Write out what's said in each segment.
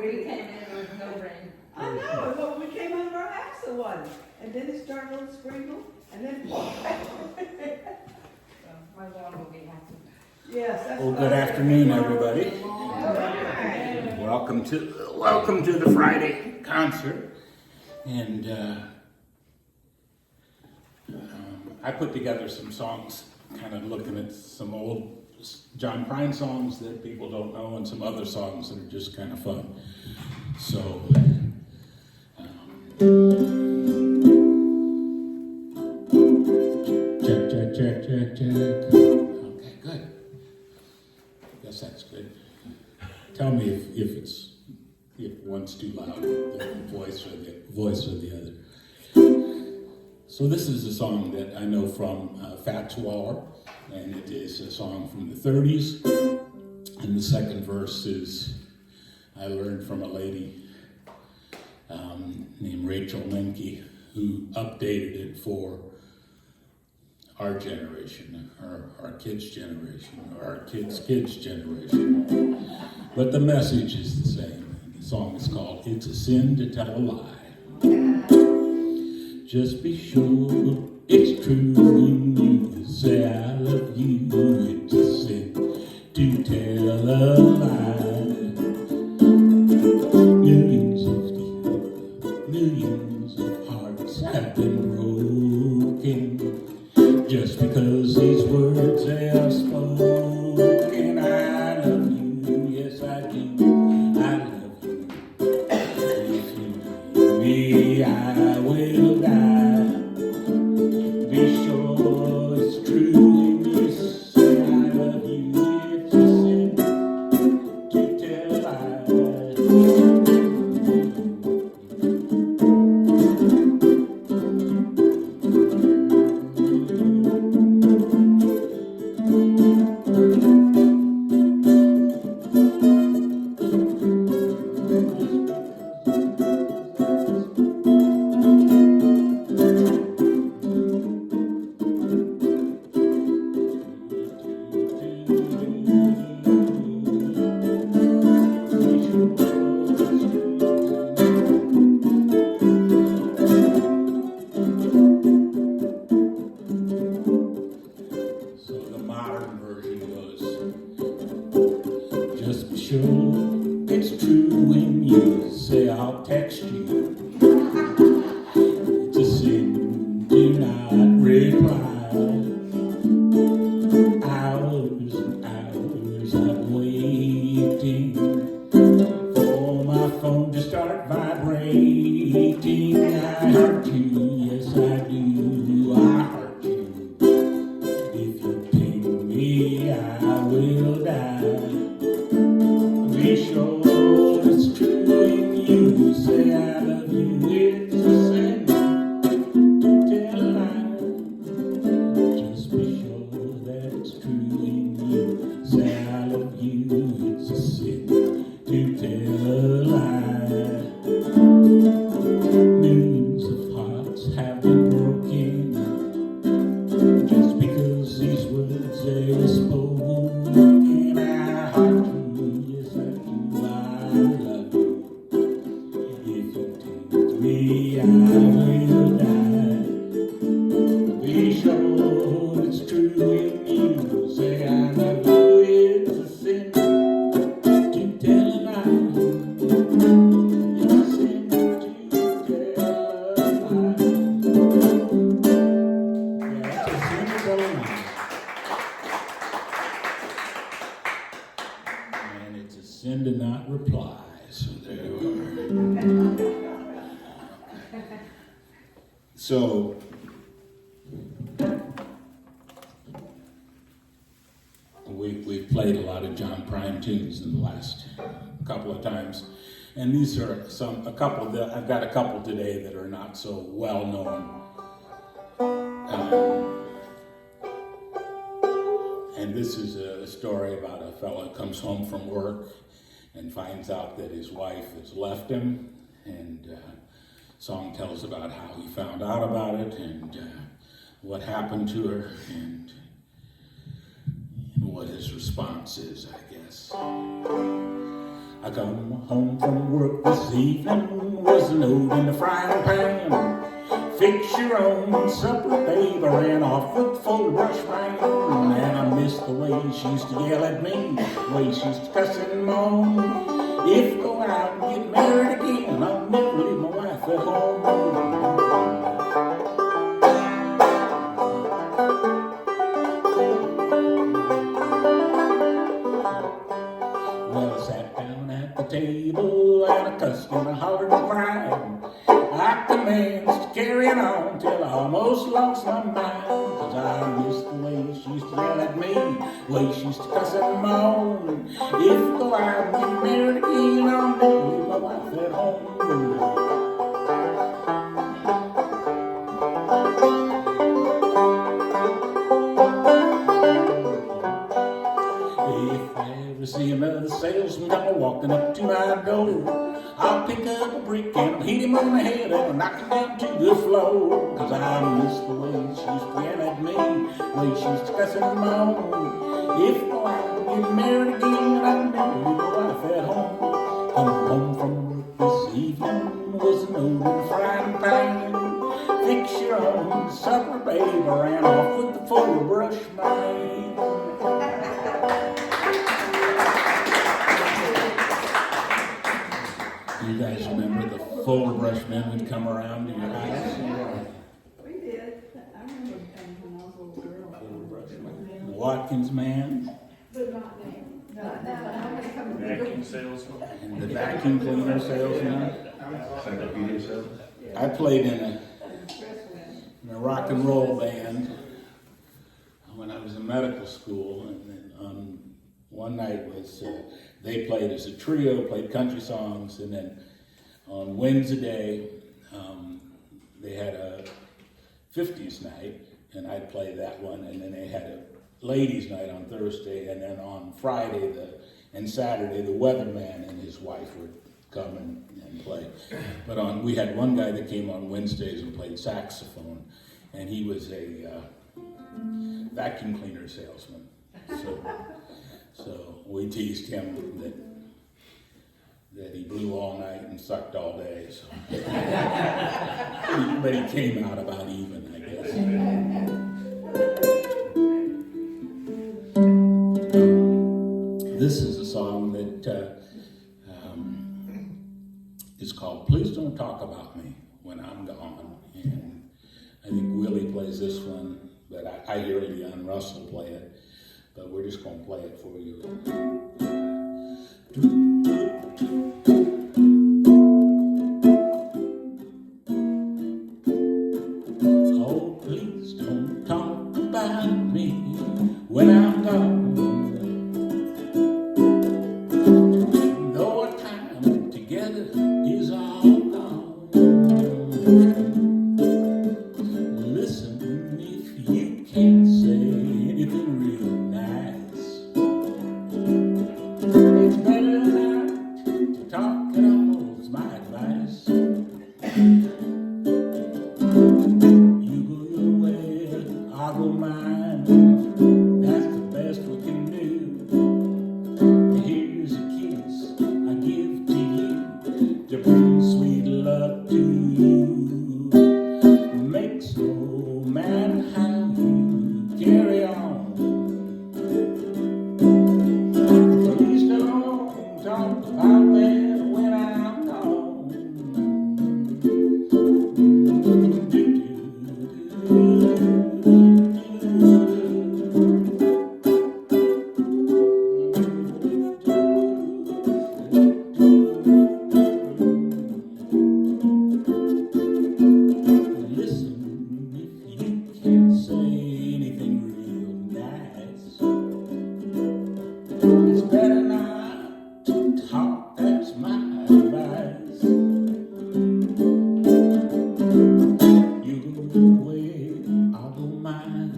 We came in, there was no rain. I know, but we came under our house it was. And then it started a little sprinkle, and then. So my lawn will be happy. Yes, that's. Well, what good I said. afternoon, everybody. Alright. Welcome to the Friday concert. And I put together some songs, kind of looking at some old John Prine songs that people don't know, and some other songs that are just kind of fun. So. Check. Okay, good. Guess that's good. Tell me if one's too loud, the voice or the other. So this is a song that I know from Fats Waller, and it is a song from the 30s. And the second verse is I learned from a lady named Rachel Menke, who updated it for our generation, or our kids' generation, or our kids' kids' generation. But the message is the same. The song is called It's a Sin to Tell a Lie. Just be sure it's true when you say I love you. It's a sin to tell a lie. Millions of hearts have been broken. Just because these words they are spoken, I love you, yes I do, I love you. If you leave me, I will die. Be sure it's true when you say I love you. It's a sin to tell a lie. Just be sure it's true when you say I'll text you. It's a sin, do not reply. Hours and hours I'm waiting for my phone to start vibrating. I hurt you, yes I do, I hurt you. If you ping me, I will die. Be sure it's true when you say I love you. It's a sin to tell a lie. Just be sure that it's true when you say I love you. It's a sin to tell a lie. Millions of hearts have been broken just because these words they were spoken. I hurt you, yes I do, I love you. If you take me, I will die. Be sure it's true when you say I love you. It's a sin to tell a lie. It's a sin to tell a lie. Yeah, it's a sin to tell a lie. And it's a sin to not reply. So there you are. So we've played a lot of John Prine tunes in the last couple of times, and these are a couple that I've got a couple today that are not so well known. And this is a story about a fellow who comes home from work and finds out that his wife has left him, and song tells about how he found out about it and what happened to her and what his response is, I guess. I come home from work this evening, was loading the frying pan. Fix your own supper, babe. I ran off with the full brush man. And I miss the way she used to yell at me, the way she used to cuss and moan. If I go out and get married again, I'll never leave my wife at home. Well, I sat down at the table and I cussed and I hollered and cried. I commenced carrying on till I almost lost my mind. Cause I missed the way she used to yell at me, the way she used to cuss and moan. If I go out and get married again, I'll never leave my wife at home. If I ever see another salesman come walking up to my door, I'll pick up a brick and hit him on the head and knock him down to the floor. Cause I miss the way she used to yell at me, the way she used to cuss and moan. If I get married again, I'll never leave my wife at home. Come home from work this evening, was an old frying pan. Fix your own supper, babe. I ran off with the full brush man. You guys remember the full brush men would come around to your house? We did. I remember when I was a little girl. Full brush man. The Watkins man. But not now. Not now. Vacuum salesman. And the vacuum cleaner salesman. Encyclopedia salesman. I played in a rock and roll band when I was in medical school, and then one night was they played as a trio, played country songs, and then on Wednesday they had a 50s night, and I'd play that one, and then they had a ladies' night on Thursday, and then on Friday and Saturday the weatherman and his wife would come and play. But we had one guy that came on Wednesdays and played saxophone, and he was a vacuum cleaner salesman. So we teased him that he blew all night and sucked all day. So. But he came out about even, I guess. This is a song that is called "Please Don't Talk About Me When I'm Gone," and I think Willie plays this one, but I hear Leon Russell play it. But we're just going to play it for you. Oh, please don't talk about me when I'm gone. Though our time together is all gone. Listen, if you can't say anything real nice, it's better not to talk at all, is my advice. You go your way, I'll go mine. That's the best we can do. Here's a kiss I give to you to bring sweet love to you. Makes no matter how you carry on. Please don't talk about me when I'm gone. Listen, if you can't say anything real nice, it's better not to talk, that's my advice. You go your way, I'll go mine.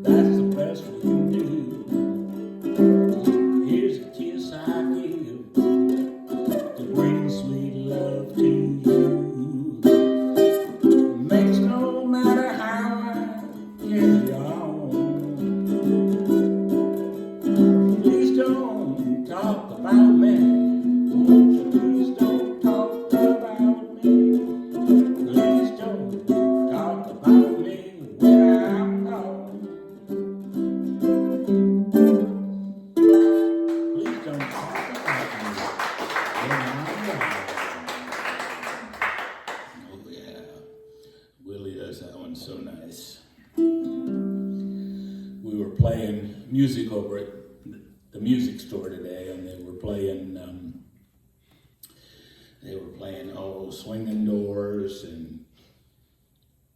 That's the best we can do. Here's a kiss I give to bring sweet love to you. Makes no matter how I carry on. Please don't talk about me Oh yeah, Willie does that one so nice. We were playing music over at the music store today, and they were playing Swinging Doors and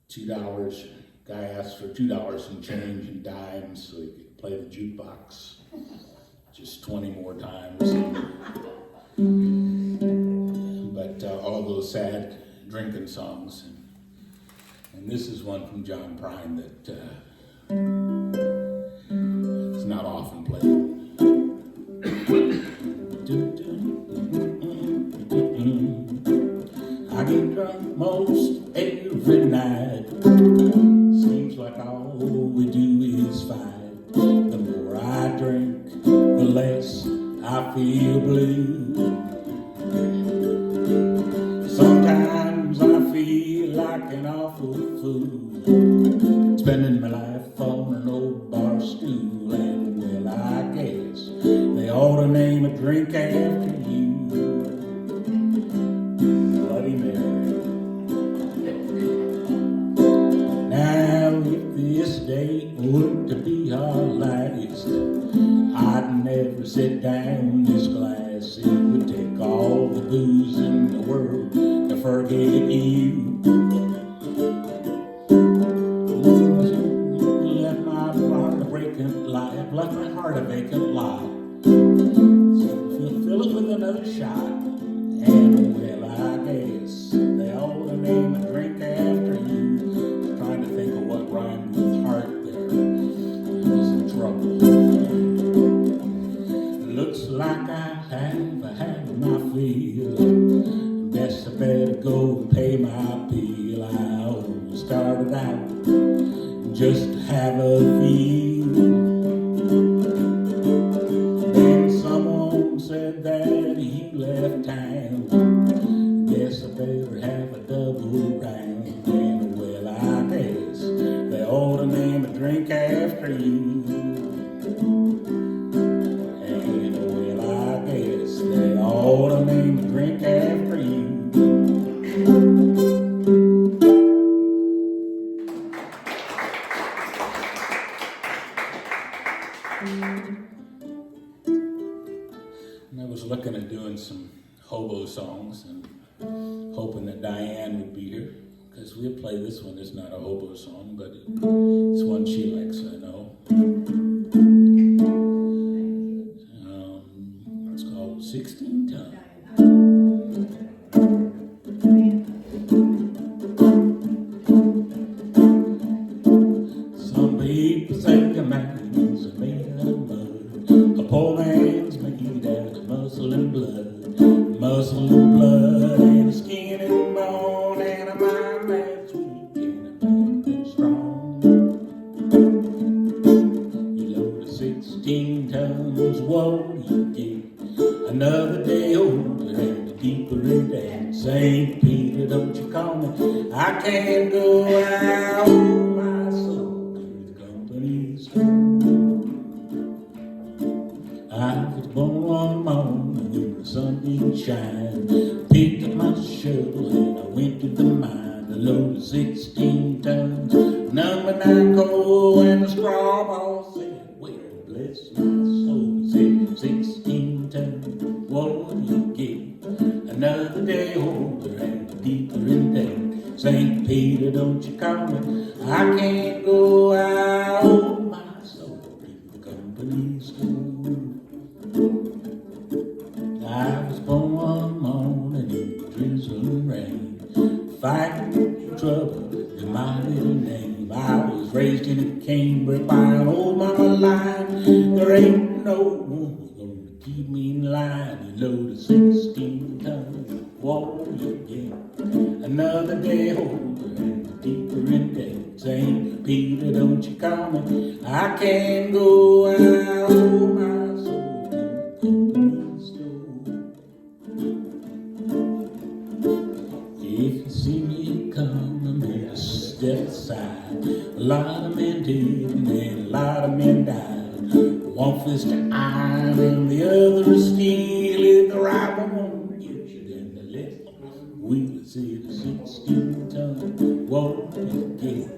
$2. Guy asked for $2 and change and dimes so he could play the jukebox just 20 more times. But all those sad drinking songs. And this is one from John Prine that is not often played. I get drunk most every night. Seems like all we do is fight. The more I drink, the less I feel blue. Sometimes I feel like an awful fool, spending my life on an old bar stool. And well, I guess they ought to name a drink after you. Bloody Mary. Now if this day were to be our last, I'd never set down this glass. It would take all the booze in the world to forget you. Left my heart a vacant lot, left my heart a vacant lot. So fill it with another shot. And well, I guess they ought to name a drink after you. Trying to think of what rhymed with heart there. I was in trouble. Looks like I have had my fill. Guess I better go and pay my bill. I always started out just to have a feel. Then someone said that he left town. Guess I better have a double round. And well, I guess they ought to name a drink after you. And well, I guess they ought to name a drink after you. And I was looking at doing some hobo songs and hoping that Diane would be here, because we'll play this one. It's not a hobo song, but it's one she likes, I know. It's called 16 Tons. Some people say a man's made out of mud. A poor man's made out of muscle and blood. Muscle and blood and skin and bone. And a mind that's weak and a mind that's strong. You load 16 tons, what do you get? Another day older and deeper in debt. St. Peter, don't you call me. I can't go out my soul to the company store. I was born one morning when the sun didn't shine. Picked up my shovel and I went to the mine. A load of 16 tons, number 9 coal, and the straw ball said, well, bless my soul. Said 16 tons, what do you get? Another day older and deeper in debt. St. Peter, don't you call me. I can't go out my soul to the company store. I was born one morning in drizzling rain, fighting trouble in my little name. I was raised in a canebrake by an old mama line. There ain't no woman gonna keep me in line. You load of 16 tons, what do you get? Another day older and deeper in debt. St. Peter, don't you call me. I can't go out my soul to the company store. If you see me coming, better step aside. A lot of men did and a lot of men died. One fist of iron and the other of steel. If the right one won't wheel, see the 16-ton. Won't get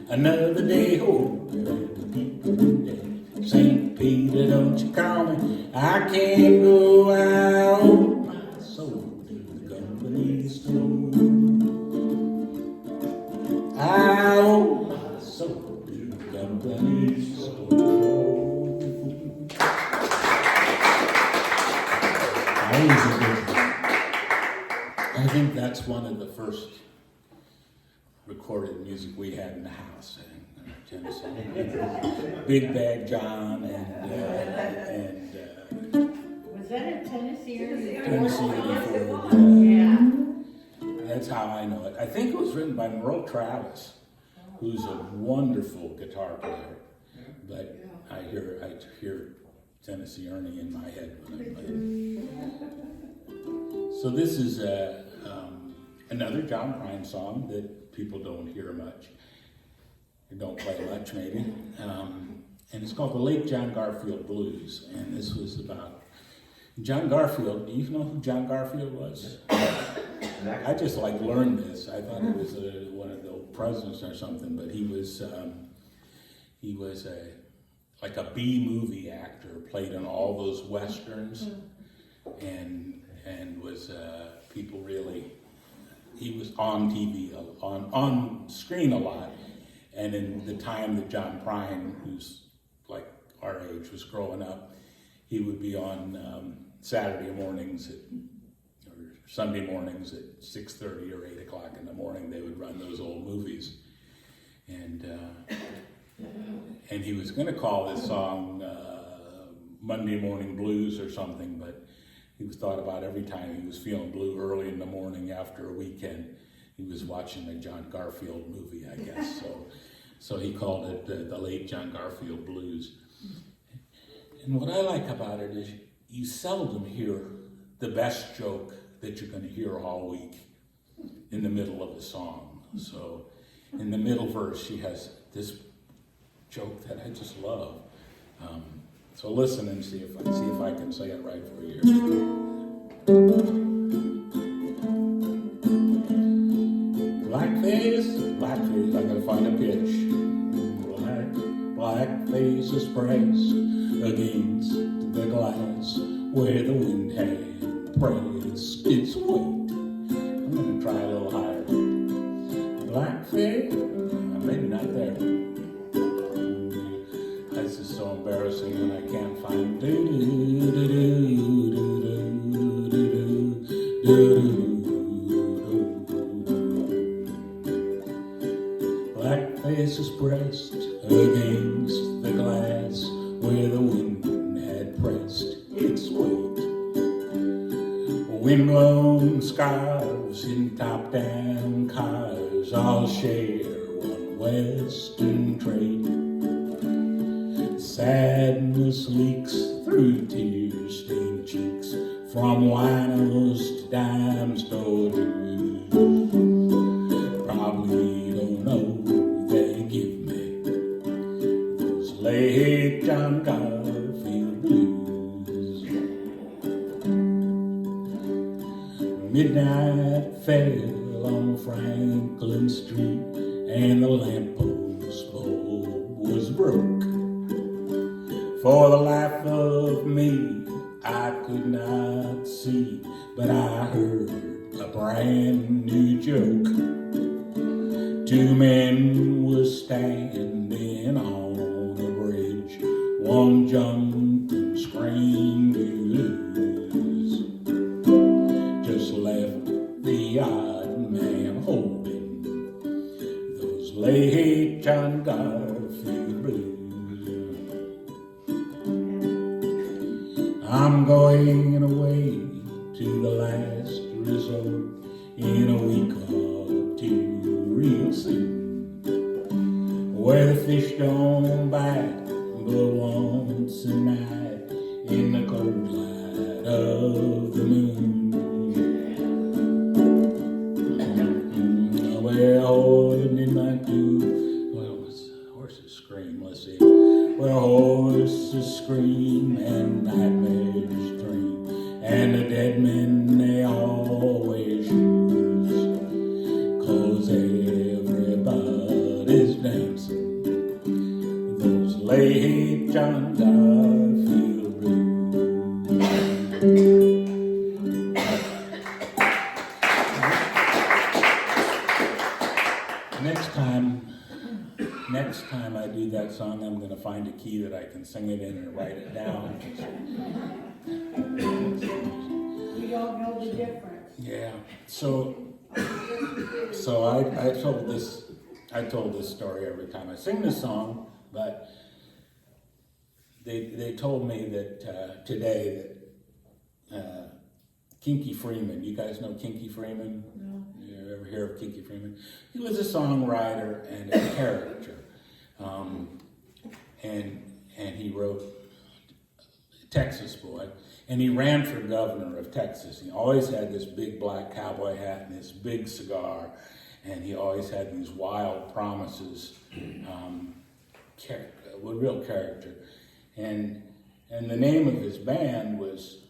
another day home. St. Peter, don't you call me. I can't go out. My soul to the company store. I owe my soul to the company store. I think that's one of the first recorded music we had in the house in Tennessee. Big Bag John and Was that in Tennessee or? Tennessee. Yeah. That's how I know it. I think it was written by Merle Travis, who's a wonderful guitar player. But I hear Tennessee Ernie in my head when I play it. So this is another John Prine song that people don't hear much. They don't play much, maybe. And it's called the Late John Garfield Blues. And this was about John Garfield. Do you know who John Garfield was? I just learned this. I thought it was one of the presidents or something, but he was like a B movie actor, played in all those westerns, and was people really. He was on TV, on screen a lot, and in the time that John Prine, who's like our age, was growing up, he would be on Saturday mornings or Sunday mornings at 6:30 or 8 o'clock in the morning. They would run those old movies, and he was going to call this song Monday Morning Blues or something, but he was thought about every time he was feeling blue early in the morning after a weekend. He was watching a John Garfield movie, I guess. So he called it the Late John Garfield Blues. And what I like about it is you seldom hear the best joke that you're going to hear all week in the middle of the song. So in the middle verse, she has this joke that I just love. So listen and see if I can say it right for you. Blackface, I'm gonna find a pitch. Black faces pressed against the glass where the wind had pressed its weight. I'm gonna try a little higher. Blackface, maybe not there. This is so embarrassing when I can't find Black faces pressed against the glass where the wind had pressed its weight. Wind-blown scarves in top-down cars all share one western trait. Sadness leaks through tear-stained cheeks from winos to dime store dues. Probably don't know they give me those late John Garfield blues. Midnight fell on Franklin Street and the lamppost bulb was broke. For the life of me, I could not see, but I heard a brand new joke. Two men were standing on a bridge. One jumped and screamed to lose. Just left the odd man holding those late John Garfield blues. I'm going away to the last resort in a week or two, real soon, where the fish don't bite but once a night in the cold light of the moon. Where midnight dew, well, horses scream, let's see. Where horses scream and nightmares dream, and the dead men, they all wear shoes next time I do that song, I'm going to find a key that I can sing it in and write it down. We don't know the difference. Yeah. So I told this story every time I sing this song, but they told me that today that Kinky Freeman, you guys know Kinky Freeman? No. You ever hear of Kinky Freeman? He was a songwriter and a character. And he wrote Texas Boy, and he ran for governor of Texas. He always had this big black cowboy hat and this big cigar, and he always had these wild promises, with real character. And the name of his band was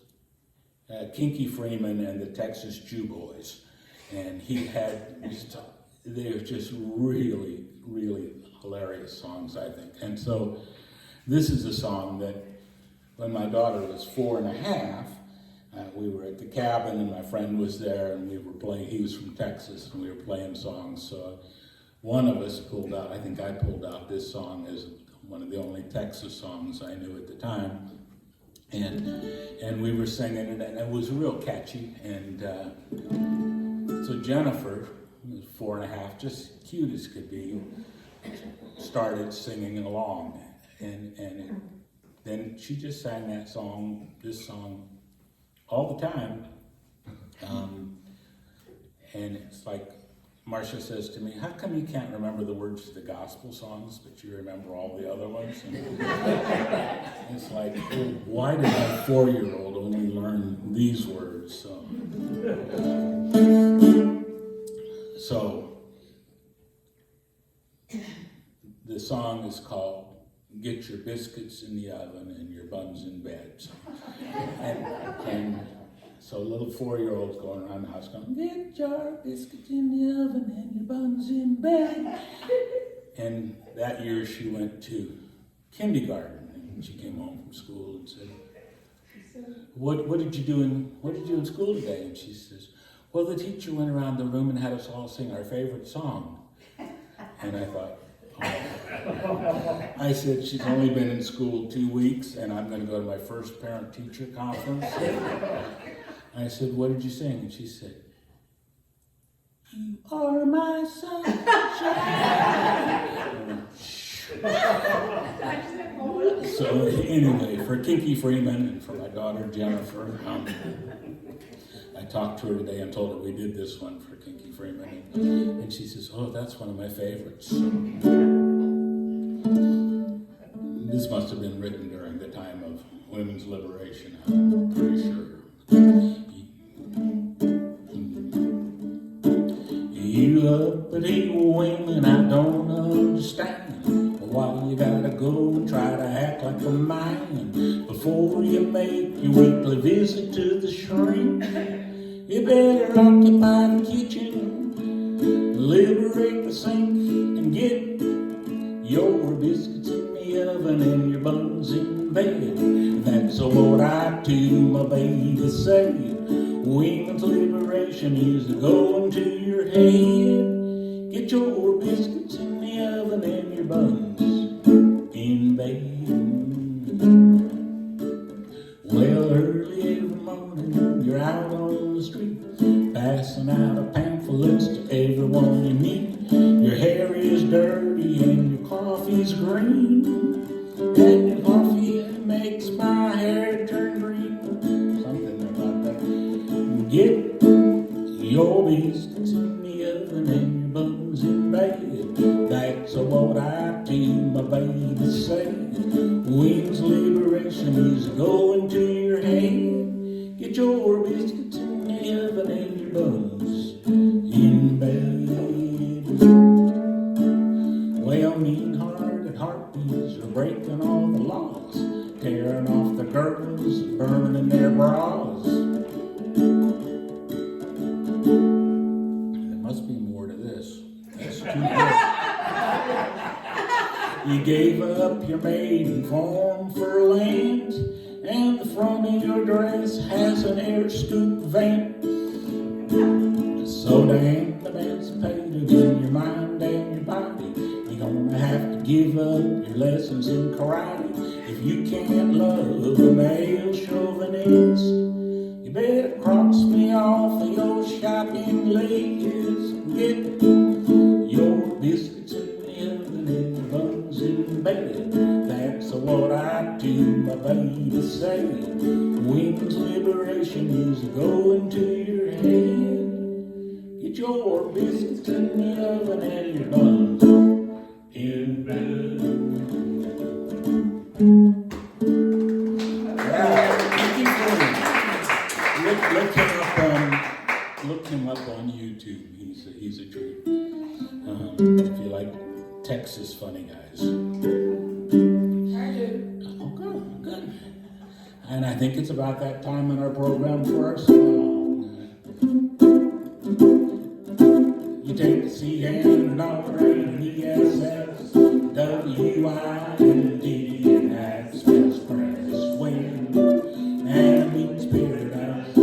Kinky Freeman and the Texas Jew Boys. And they were just really, really hilarious songs, I think. And so this is a song that when my daughter was 4.5, we were at the cabin and my friend was there and we were playing, he was from Texas, and we were playing songs. So one of us pulled out, I think I pulled out this song as one of the only Texas songs I knew at the time. And we were singing it, and it was real catchy. And so Jennifer, who was 4.5, just cute as could be, started singing along. And then she just sang this song, all the time. And it's like Marcia says to me, how come you can't remember the words to the gospel songs, but you remember all the other ones? And it's like, well, why did my 4-year-old only learn these words? So the song is called Get Your Biscuits in the Oven and Your Buns in Bed. And so little 4-year-olds going around the house going, get your biscuits in the oven and your buns in bed. And that year she went to kindergarten, and she came home from school and said, what did you do in school today? And she says, well, the teacher went around the room and had us all sing our favorite song. And I thought, I said, she's only been in school 2 weeks, and I'm going to go to my first parent-teacher conference. I said, what did you sing? And she said, you are my sunshine. So anyway, for Kinky Freeman and for my daughter Jennifer, I talked to her today and told her we did this one for Kinky Freeman. And she says, oh, that's one of my favorites. This must have been written during the time of women's liberation, I'm pretty sure. You uppity women, I don't understand why you gotta go and try to act like a man before you make your weekly visit to the shrink. You better occupy the kitchen, liberate the sink, and get your biscuits in the oven and your buns in bed. That's what I do, my baby say. Women's liberation is going to your head. Get your biscuits in the oven and your buns in bed. Well, early every morning you're out on the street, passing out pamphlets to everyone you meet. Your hair is dirty and your coffee's green, and your coffee makes my hair turn green. Something about that. Get your biscuits in the oven and your buns in bed. That's what I do, my baby say. Women's liberation is going to your head. Get your biscuits in the oven and your buns in bed. Well, mean-hearted harpies are breaking all the laws, tearing off the girls, burning their bras. There must be more to this. That's too good. You gave up your maiden form for land, and the front of your dress has an air scoop vent. So damn emancipated in your mind and your body. give up your lessons in karate. If you can't love a male chauvinist, you better cross me off of your shopping list. Get your biscuits in the oven and buns in bed. That's what I do, my baby say. Wings liberation is going to your head. Get your biscuits in the oven and your buns in bed. Look him up on YouTube. He's a treat. If you like Texas funny guys. I do. Oh, good. And I think it's about that time in our program for our song. You take the C and R and ESS, WIND, and that spells press wind, and it means paradise.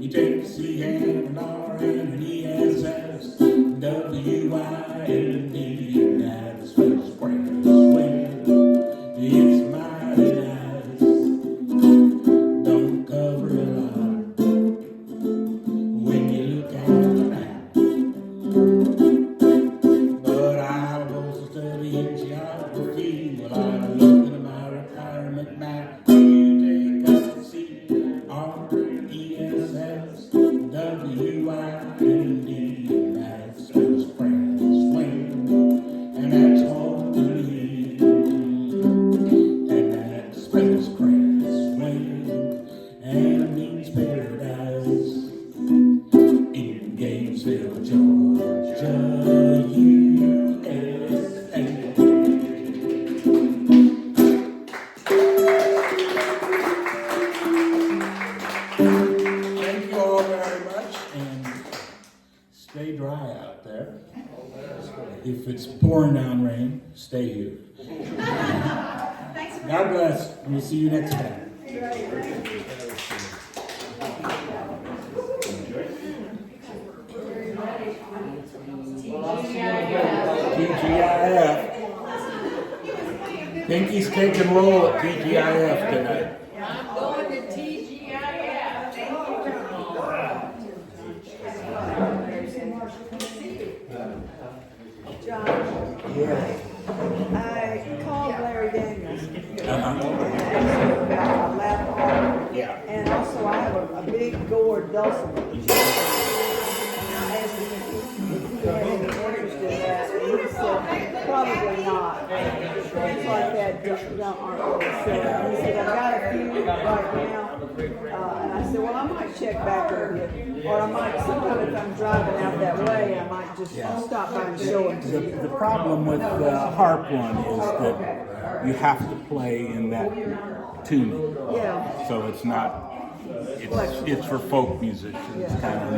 You take the C and R and ESS, WIND, and that spells press wind. It's mighty nice. Don't cover it up when you look at the map. But I was studying geography while I was looking at my retirement map. You take up the C, R, E, S, S, W, I, N, D, and that spells friends swing, and that's home to me. And that spells friends swing, and it means paradise. In Gainesville, Georgia, USA. Thank you all very much, and stay dry out there. If it's pouring down rain, stay here. God bless, and we'll see you next time. TGIF. Pinky's Cake and Roll at TGIF tonight. I'm going to TGIF. John, Yeah. I called Larry Daniels Uh-huh. about my laptop. Yeah. And also I have a big gourd dulcimer. And I asked him if he had any interest in that. And he said, probably not. Things like that aren't really selling. He said, I've got a few right now. And I said, well, I might check back with you. Or I might, sometime if I'm driving out that way, I might just stop by and show it to you. The problem with the harp one is that you have to play in that tuning. Yeah. So it's not, it's for folk musicians kind of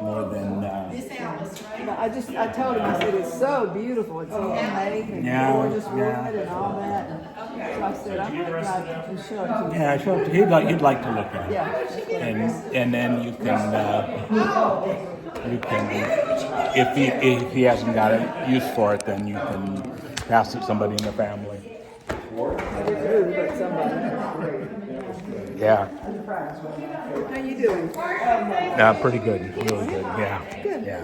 more than But I told him, I said, it's so beautiful. It's handmade and Yeah, gorgeous wood yeah. and all that. So I said, I might drive and show it to you. yeah, sure. He'd like to look at it. Yeah. And then you can if he hasn't got a use for it, then you can pass it to somebody in the family. Never do, but somebody. Yeah. How you doing? Pretty good. Really good. Yeah. Good. Yeah.